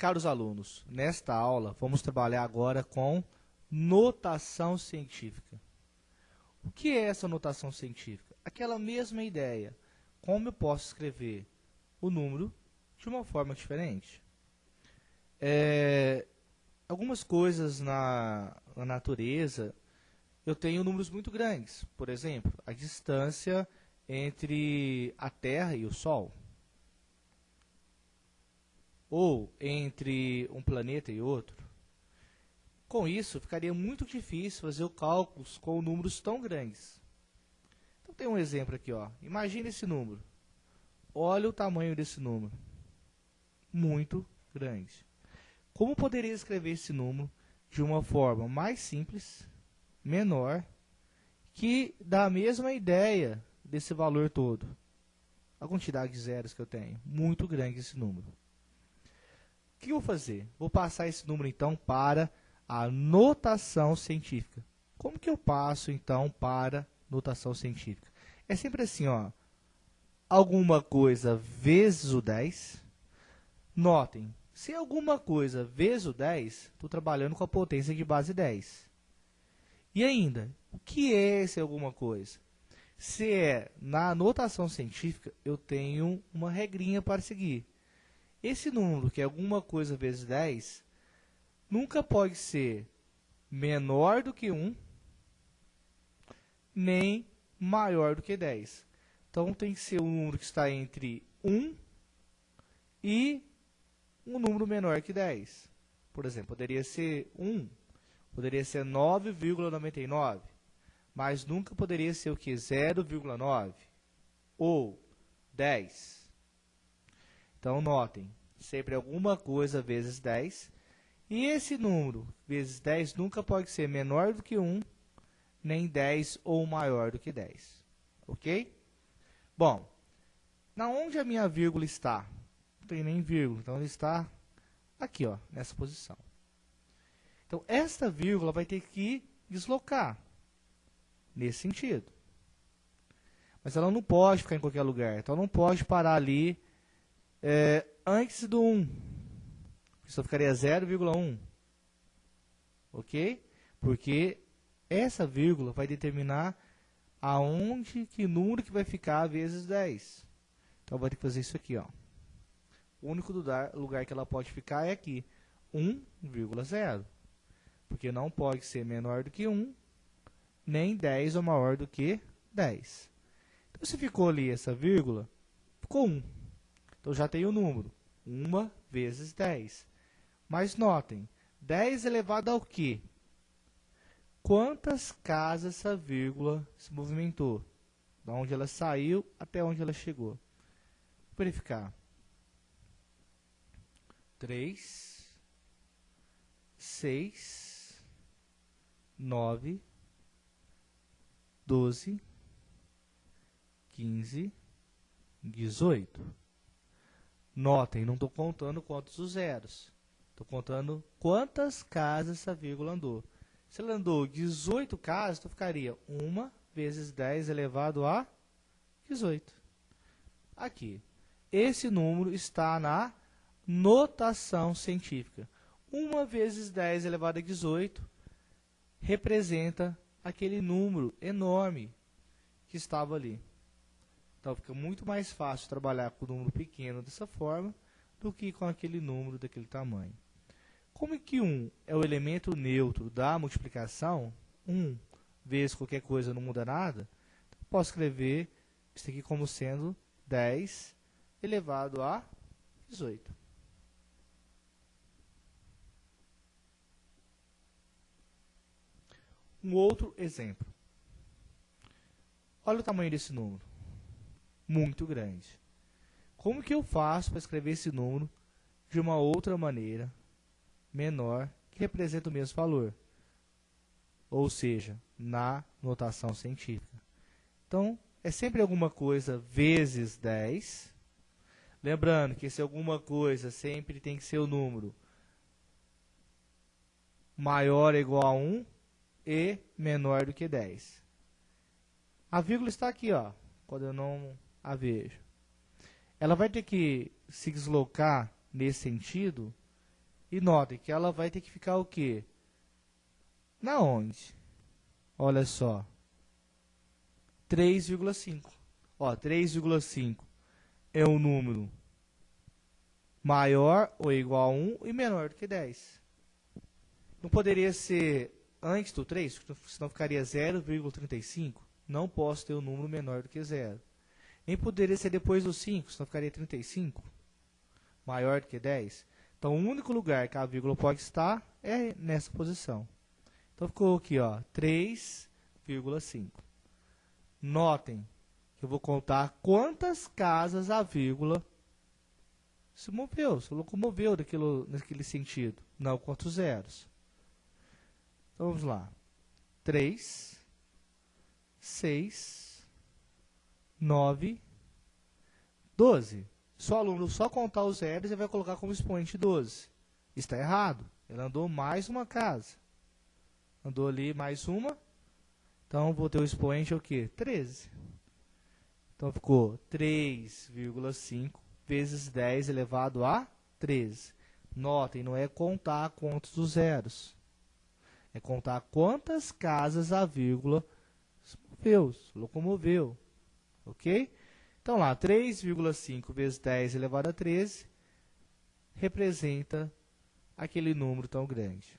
Caros alunos, nesta aula vamos trabalhar agora com notação científica. O que é essa notação científica? Aquela mesma ideia, como eu posso escrever o número de uma forma diferente. Algumas coisas na natureza, eu tenho números muito grandes. Por exemplo, a distância entre a Terra e o Sol. Ou entre um planeta e outro. Com isso, ficaria muito difícil fazer cálculos com números tão grandes. Então, tem um exemplo aqui, ó. Imagine esse número. Olha o tamanho desse número. Muito grande. Como poderia escrever esse número de uma forma mais simples, menor, que dá a mesma ideia desse valor todo? A quantidade de zeros que eu tenho. Muito grande esse número. O que eu vou fazer? Vou passar esse número, então, para a notação científica. Como que eu passo, então, para notação científica? É sempre assim, ó. Alguma coisa vezes o 10. Notem, se alguma coisa vezes o 10, estou trabalhando com a potência de base 10. E ainda, o que é esse alguma coisa? Se é na notação científica, eu tenho uma regrinha para seguir. Esse número, que é alguma coisa vezes 10, nunca pode ser menor do que 1, nem maior do que 10. Então, tem que ser um número que está entre 1 e um número menor que 10. Por exemplo, poderia ser 1, poderia ser 9,99, mas nunca poderia ser o que? 0,9 ou 10. Então, notem, sempre alguma coisa vezes 10. E esse número vezes 10 nunca pode ser menor do que 1, nem 10 ou maior do que 10. Ok? Bom, na onde a minha vírgula está? Não tem nem vírgula, então ele está aqui, ó, nessa posição. Então, esta vírgula vai ter que deslocar nesse sentido. Mas ela não pode ficar em qualquer lugar, então não pode parar ali antes do 1. Isso ficaria 0,1. Ok? Porque essa vírgula vai determinar aonde, que número que vai ficar vezes 10. Então, vai ter que fazer isso aqui, ó. O único lugar que ela pode ficar é aqui, 1,0. Porque não pode ser menor do que 1, nem 10 ou maior do que 10. Então, se ficou ali essa vírgula, ficou 1. Então, já tem o número, 1 vezes 10. Mas notem, 10 elevado ao quê? Quantas casas essa vírgula se movimentou? Da onde ela saiu até onde ela chegou. Vou verificar. 3, 6, 9, 12, 15, 18. Notem, não estou contando quantos os zeros. Estou contando quantas casas essa vírgula andou. Se ela andou 18 casas, então ficaria 1 vezes 10 elevado a 18. Aqui. Esse número está na notação científica. 1 vezes 10 elevado a 18 representa aquele número enorme que estava ali. Então, fica muito mais fácil trabalhar com o número pequeno dessa forma do que com aquele número daquele tamanho. Como que 1 é o elemento neutro da multiplicação, 1 vezes qualquer coisa não muda nada, então, posso escrever isso aqui como sendo 10 elevado a 18. Um outro exemplo. Olha o tamanho desse número. Muito grande. Como que eu faço para escrever esse número de uma outra maneira, menor, que representa o mesmo valor? Ou seja, na notação científica. Então, é sempre alguma coisa vezes 10. Lembrando que esse alguma coisa sempre tem que ser o número maior ou igual a 1 e menor do que 10. A vírgula está aqui, ó, quando eu não a vejo. Ela vai ter que se deslocar nesse sentido E notem que ela vai ter que ficar o quê? Na onde? Olha só. 3,5. Ó, 3,5 é um número maior ou igual a 1 e menor do que 10. Não poderia ser antes do 3, senão ficaria 0,35. Não posso ter um número menor do que 0. Nem poderia ser depois do 5, senão ficaria 35. Maior do que 10. Então, o único lugar que a vírgula pode estar é nessa posição. Então, ficou aqui, ó, 3,5. Notem que eu vou contar quantas casas a vírgula se moveu, se locomoveu naquele sentido. Não quantos zeros. Então, vamos lá. 3, 6, 9, 12. Se o aluno só contar os zeros, ele vai colocar como expoente 12. Está errado. Ele andou mais uma casa. Andou ali mais uma. Então, vou ter o expoente o quê? 13. Então, ficou 3,5 vezes 10 elevado a 13. Notem, não é contar quantos dos zeros. É contar quantas casas a vírgula se moveu, se locomoveu. Ok? Então, lá, 3,5 vezes 10 elevado a 13 representa aquele número tão grande.